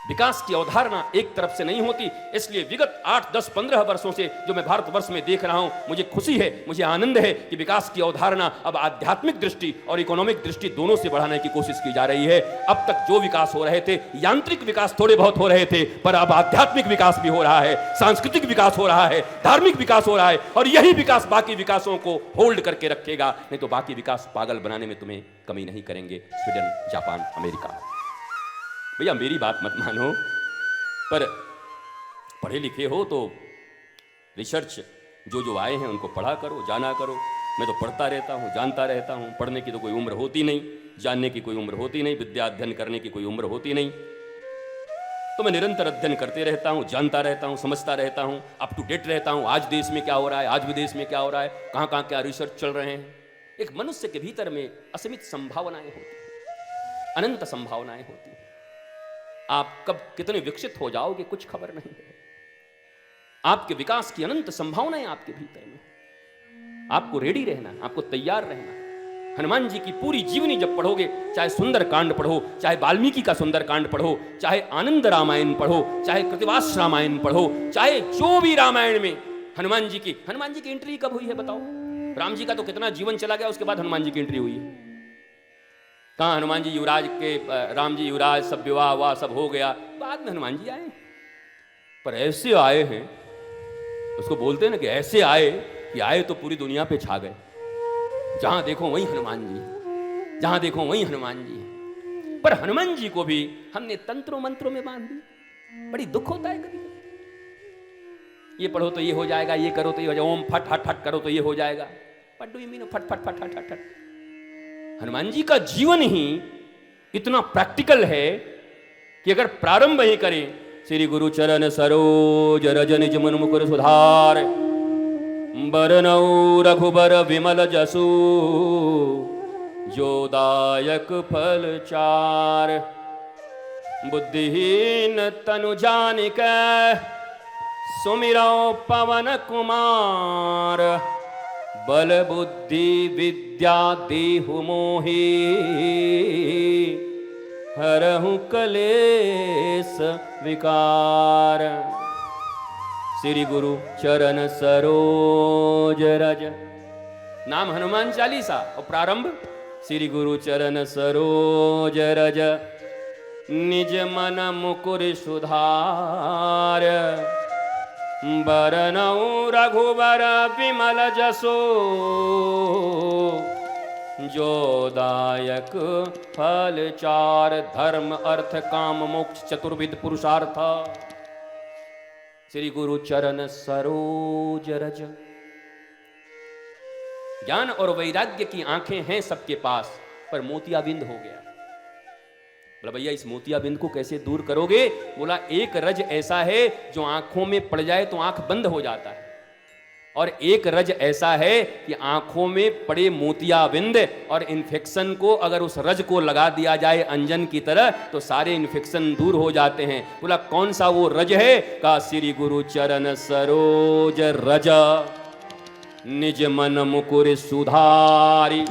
विकास की अवधारणा एक तरफ से नहीं होती। इसलिए विगत 8, 10, 15 वर्षों से जो मैं भारतवर्ष में देख रहा हूं, मुझे खुशी है, मुझे आनंद है कि विकास की अवधारणा अब आध्यात्मिक दृष्टि और इकोनॉमिक दृष्टि दोनों से बढ़ाने की कोशिश की जा रही है। अब तक जो विकास हो रहे थे, यांत्रिक विकास थोड़े बहुत हो रहे थे, पर अब आध्यात्मिक विकास भी हो रहा है, सांस्कृतिक विकास हो रहा है, धार्मिक विकास हो रहा है, और यही विकास बाकी विकासों को होल्ड करके रखेगा। नहीं तो बाकी विकास पागल बनाने में तुम्हें कमी नहीं करेंगे, स्वीडन, जापान, अमेरिका। भैया मेरी बात मत मानो, पर पढ़े लिखे हो तो रिसर्च जो आए हैं उनको पढ़ा करो, जाना करो। मैं तो पढ़ता रहता हूँ, जानता रहता हूँ। पढ़ने की तो कोई उम्र होती नहीं, जानने की कोई उम्र होती नहीं, विद्या अध्ययन करने की कोई उम्र होती नहीं। तो मैं निरंतर अध्ययन करते रहता हूँ, जानता रहता हूँ, समझता रहता हूँ, अप टू डेट रहता हूँ। आज देश में क्या हो रहा है, आज विदेश में क्या हो रहा है, कहाँ कहाँ क्या रिसर्च चल रहे हैं। एक मनुष्य के भीतर में असीमित संभावनाएं होती हैं, अनंत संभावनाएं होती हैं। आप कब कितने विकसित हो जाओगे कुछ खबर नहीं है। आपके विकास की अनंत संभावनाएं आपके भीतर में। आपको रेडी रहना, आपको तैयार रहना। हनुमान जी की पूरी जीवनी जब पढ़ोगे, चाहे सुंदर कांड पढ़ो, चाहे वाल्मीकि का सुंदर कांड पढ़ो, चाहे आनंद रामायण पढ़ो, चाहे कृतिवास रामायण पढ़ो, चाहे जो भी रामायण में हनुमान जी की एंट्री कब हुई है बताओ। राम जी का तो कितना जीवन चला गया, उसके बाद हनुमान जी की एंट्री हुई है। कहाँ हनुमान जी युवराज के, राम जी युवराज, सब विवाह हुआ, सब हो गया, बाद में हनुमान जी आए। पर ऐसे आए हैं, उसको बोलते हैं ना कि ऐसे आए कि आए तो पूरी दुनिया पे छा गए। जहां देखो वहीं हनुमान जी, जहां देखो वहीं हनुमान जी। पर हनुमान जी को भी हमने तंत्रों मंत्रों में बांध दी। बड़ी दुख होता है कभी। ये पढ़ो तो ये हो जाएगा, ये करो तो ये हो जाएगा, ओम फट हट हट करो तो ये हो जाएगा। व्हाट डू यू मीन फट फट फट हट हट हट? हनुमान जी का जीवन ही इतना प्रैक्टिकल है कि अगर प्रारंभ ही करें, श्री गुरु चरण सरोज रज निज मन मुकुर सुधार, बरनऊ रघुबर विमल जसु, जो दायक फल चार। बुद्धिहीन तनु जानिक सुमिरौ पवन कुमार, बल बुद्धि विद्या देहु मोहि, हरहु कलेस विकार। श्री गुरु चरण सरोज रज, नाम हनुमान चालीसा और प्रारंभ श्री गुरु चरण सरोज रज, निज मन मुकुर सुधार, बरनऊ रघुबर विमल जसो, जो दायक फल चार। धर्म अर्थ काम मोक्ष चतुर्विध पुरुषार्थ, श्री गुरु चरण सरोज रज। ज्ञान और वैराग्य की आंखें हैं सबके पास, पर मोतियाबिंद हो गया। बोला भैया इस मोतियाबिंद को कैसे दूर करोगे? बोला एक रज ऐसा है जो आंखों में पड़ जाए तो आंख बंद हो जाता है, और एक रज ऐसा है कि आंखों में पड़े मोतियाबिंद और इन्फेक्शन को अगर उस रज को लगा दिया जाए अंजन की तरह तो सारे इन्फेक्शन दूर हो जाते हैं। बोला कौन सा वो रज है? का श्री गुरु चरण सरोज रज, निज मन मुकुर सुधारी।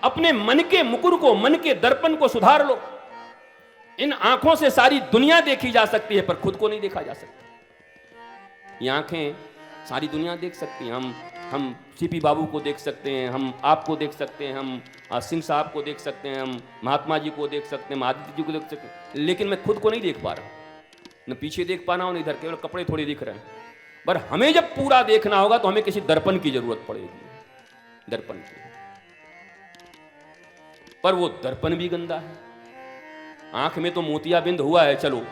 अपने मन के मुकुर को, मन के दर्पण को सुधार लो। इन आंखों से सारी दुनिया देखी जा सकती है, पर खुद को नहीं देखा जा सकता। ये आंखें सारी दुनिया देख सकती हैं। हम सीपी बाबू को देख सकते हैं, हम आपको देख सकते हैं, हम सिंह साहब को देख सकते हैं, हम महात्मा जी को देख सकते हैं, आदित्य जी को देख सकते हैं, लेकिन मैं खुद को नहीं देख पा रहा। न पीछे देख पा रहा हूं, न इधर, केवल कपड़े थोड़े दिख रहे हैं। पर हमें जब पूरा देखना होगा तो हमें किसी दर्पण की जरूरत पड़ेगी, दर्पण की। पर वो दर्पण भी गंदा है। आंख में तो मोतियाबिंद हुआ है चलो,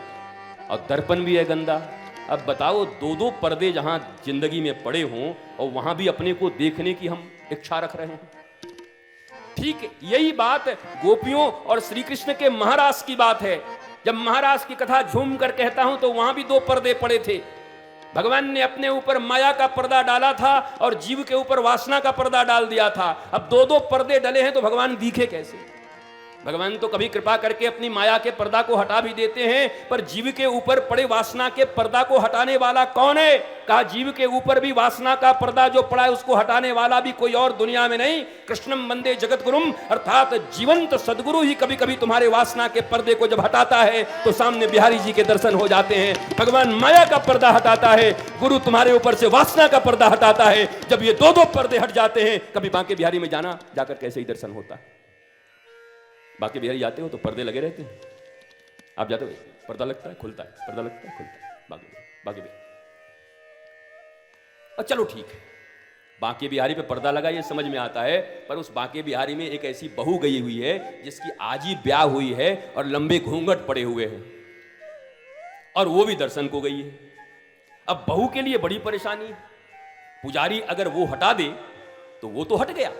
और दर्पण भी है गंदा। अब बताओ, दो दो पर्दे जहां जिंदगी में पड़े हों और वहां भी अपने को देखने की हम इच्छा रख रहे हैं। ठीक यही बात गोपियों और श्री कृष्ण के महारास की बात है। जब महारास की कथा झूम कर कहता हूं तो वहां भी दो पर्दे पड़े थे। भगवान ने अपने ऊपर माया का पर्दा डाला था और जीव के ऊपर वासना का पर्दा डाल दिया था। अब दो दो पर्दे डले हैं तो भगवान दिखे कैसे? भगवान तो कभी कृपा करके अपनी माया के पर्दा को हटा भी देते हैं, पर जीव के ऊपर पड़े वासना के पर्दा को हटाने वाला कौन है? कहा जीव के ऊपर भी वासना का पर्दा जो पड़ा है उसको हटाने वाला भी कोई और दुनिया में नहीं, कृष्णम वंदे जगत गुरुम, अर्थात जीवंत सदगुरु ही कभी कभी तुम्हारे वासना के पर्दे को जब हटाता है तो सामने बिहारी जी के दर्शन हो जाते हैं। भगवान माया का पर्दा हटाता है, गुरु तुम्हारे ऊपर से वासना का पर्दा हटाता है। जब ये दो दो पर्दे हट जाते हैं, कभी बांके बिहारी में जाना, जाकर कैसे ही दर्शन होता है। बाकी बिहारी जाते हो तो पर्दे लगे रहते हैं, आप जाते हो पर्दा लगता है खुलता है, पर्दा लगता है खुलता है, बाकी बिहारी। और चलो ठीक है, बांके बिहारी पे पर्दा लगा ये समझ में आता है, पर उस बांके बिहारी में एक ऐसी बहू गई हुई है जिसकी आज ही ब्याह हुई है और लंबे घूंघट पड़े हुए हैं, और वो भी दर्शन को गई है। अब बहू के लिए बड़ी परेशानी है, पुजारी अगर वो हटा दे तो वो तो हट गया,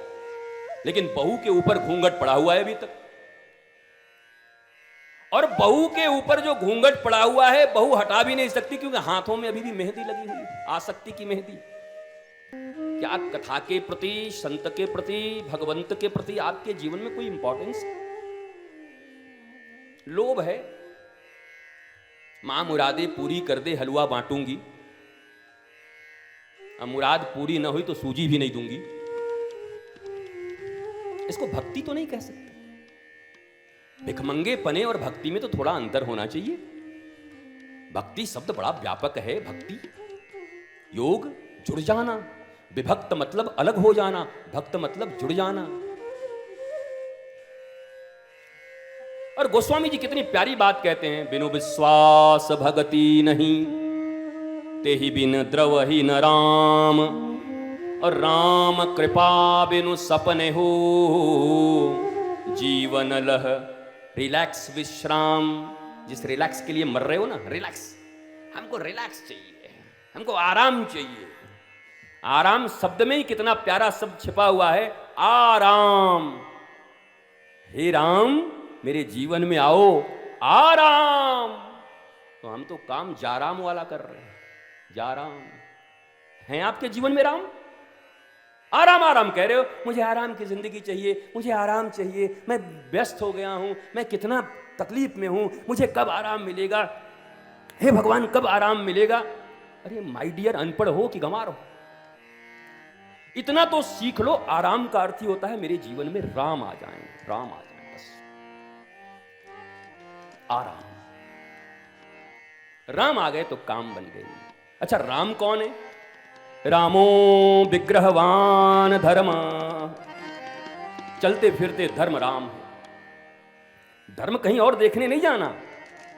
लेकिन बहू के ऊपर घूंघट पड़ा हुआ है अभी तक, और बहू के ऊपर जो घूंघट पड़ा हुआ है बहू हटा भी नहीं सकती, क्योंकि हाथों में अभी भी मेहंदी लगी हुई है, आसक्ति की मेहंदी। क्या कथा के प्रति, संत के प्रति, भगवंत के प्रति आपके जीवन में कोई इंपॉर्टेंस? लोभ है, मां मुरादे पूरी कर दे हलवा बांटूंगी, अब मुराद पूरी ना हुई तो सूजी भी नहीं दूंगी। इसको भक्ति तो नहीं कह सकते। भिखमंगे पने और भक्ति में तो थोड़ा अंतर होना चाहिए। भक्ति शब्द बड़ा व्यापक है। भक्ति योग जुड़ जाना, विभक्त मतलब अलग हो जाना, भक्त मतलब जुड़ जाना। और गोस्वामी जी कितनी प्यारी बात कहते हैं, बिनु विश्वास भगति नहीं, तेहि बिन द्रवहि न राम, और राम कृपा बिनु सपने हो, जीवन लह रिलैक्स विश्राम। जिस रिलैक्स के लिए मर रहे हो ना, रिलैक्स, हमको रिलैक्स चाहिए, हमको आराम चाहिए। आराम शब्द में ही कितना प्यारा शब्द छिपा हुआ है, आराम। हे राम मेरे जीवन में आओ, आराम। तो हम तो काम जाराम वाला कर रहे हैं। जाराम हैं आपके जीवन में राम? आराम आराम कह रहे हो, मुझे आराम की जिंदगी चाहिए, मुझे आराम चाहिए, मैं व्यस्त हो गया हूं, मैं कितना तकलीफ में हूं, मुझे कब आराम मिलेगा, हे भगवान कब आराम मिलेगा। अरे माय डियर, अनपढ़ हो कि गंवार हो? इतना तो सीख लो, आराम का अर्थ ही होता है मेरे जीवन में राम आ जाएं, राम आ जाएं, बस आराम। राम आ गए तो काम बन गए। अच्छा, राम कौन है? रामो विग्रहवान धर्म, चलते फिरते धर्म राम है। धर्म कहीं और देखने नहीं जाना,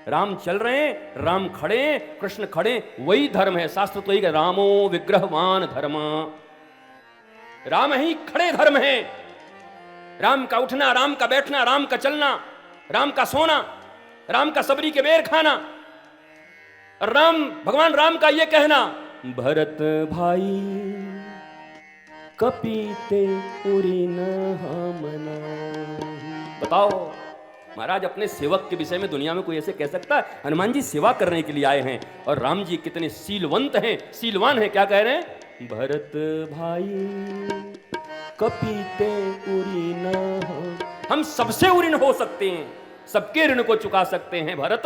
राम चल रहे हैं, राम खड़े हैं, कृष्ण खड़े, वही धर्म है। शास्त्र तो यही, रामो विग्रहवान धर्म, राम ही खड़े धर्म है। राम का उठना, राम का बैठना, राम का चलना, राम का सोना, राम का सबरी के बेर खाना, राम भगवान राम का ये कहना, भरत भाई कपीते उरी न हमना। बताओ महाराज, अपने सेवक के विषय में दुनिया में कोई ऐसे कह सकता है? हनुमान जी सेवा करने के लिए आए हैं, और राम जी कितने शीलवंत हैं, शीलवान हैं। क्या कह रहे हैं? भरत भाई कपीते उरी न। हम सबसे ऋण हो सकते हैं, सबके ऋण को चुका सकते हैं भरत,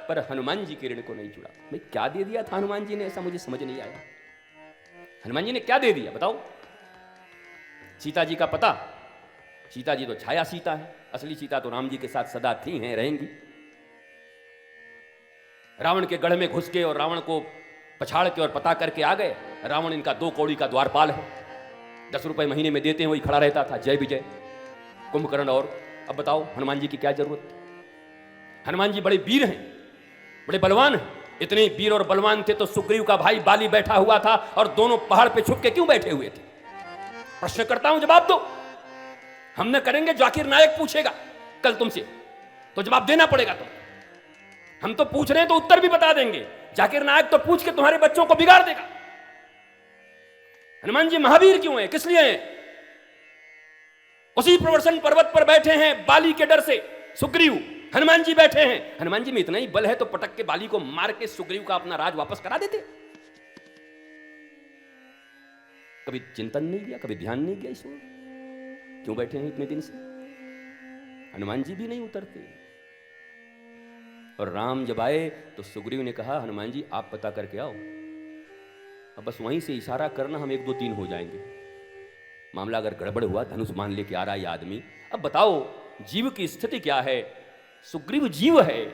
पर हनुमान जी के ऋण को नहीं जुड़ा। भाई क्या दे दिया था हनुमान जी ने, ऐसा मुझे समझ नहीं आया। हनुमान जी ने क्या दे दिया बताओ? सीता जी का पता, सीता जी तो छाया सीता है, असली सीता तो राम जी के साथ सदा थी हैं, रहेंगी। रावण के गढ़ में घुस के और रावण को पछाड़ के और पता करके आ गए। रावण इनका 2 कौड़ी का द्वारपाल है, 10 रुपए महीने में देते हैं, वही खड़ा रहता था, जय विजय कुंभकर्ण। और अब बताओ हनुमान जी की क्या जरूरत? हनुमान जी बड़े वीर हैं, बड़े बलवान हैं। इतने वीर और बलवान थे तो सुग्रीव का भाई बाली बैठा हुआ था, और दोनों पहाड़ पे छुप के क्यों बैठे हुए थे? प्रश्न करता हूं, जवाब दो। हम न करेंगे, जाकिर नायक पूछेगा कल तुमसे, तो जवाब देना पड़ेगा। तो हम तो पूछ रहे हैं तो उत्तर भी बता देंगे, जाकिर नायक तो पूछ के तुम्हारे बच्चों को बिगाड़ देगा। हनुमान जी महावीर क्यों हैं, किस लिए हैं? उसी प्रवर्षण पर्वत पर बैठे हैं बाली के डर से सुग्रीव, हनुमान जी बैठे हैं। हनुमान जी में इतना ही बल है तो पटक के बाली को मार के सुग्रीव का अपना राज वापस करा देते। कभी चिंतन नहीं किया, कभी ध्यान नहीं किया इसमें, क्यों बैठे हैं इतने दिन से? हनुमान जी भी नहीं उतरते। और राम जब आए तो सुग्रीव ने कहा, हनुमान जी आप पता करके आओ, अब बस वहीं से इशारा करना, हम 1 2 3 हो जाएंगे। मामला अगर गड़बड़ हुआ, धनुष मान लेके आ रहा है ये आदमी, अब बताओ जीव की स्थिति क्या है। सुग्रीव जीव है,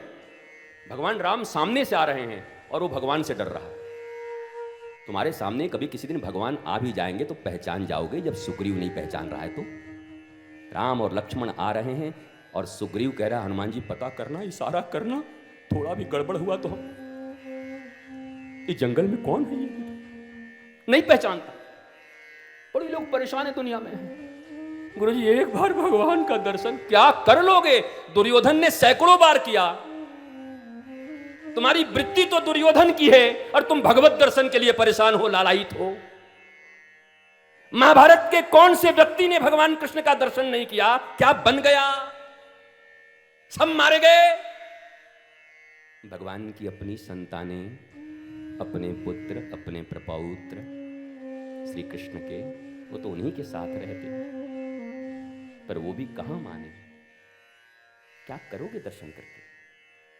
भगवान राम सामने से आ रहे हैं और वो भगवान से डर रहा है। तुम्हारे सामने कभी किसी दिन भगवान आ भी जाएंगे तो पहचान जाओगे, जब सुग्रीव नहीं पहचान रहा है तो। राम और लक्ष्मण आ रहे हैं और सुग्रीव कह रहा है, हनुमान जी पता करना, इशारा करना, थोड़ा भी गड़बड़ हुआ तो हम, इस जंगल में कौन है ये, नहीं पहचानता। बड़े लोग परेशान है दुनिया में। गुरुजी एक बार भगवान का दर्शन क्या कर लोगे? दुर्योधन ने सैकड़ों बार किया। तुम्हारी वृत्ति तो दुर्योधन की है और तुम भगवत दर्शन के लिए परेशान हो, लालायित हो। महाभारत के कौन से व्यक्ति ने भगवान कृष्ण का दर्शन नहीं किया? क्या बन गया? सब मारे गए। भगवान की अपनी संतानें, अपने पुत्र, अपने प्रपौत्र श्री कृष्ण के, वो तो उन्हीं के साथ रहते, पर वो भी कहां माने। क्या करोगे दर्शन करके?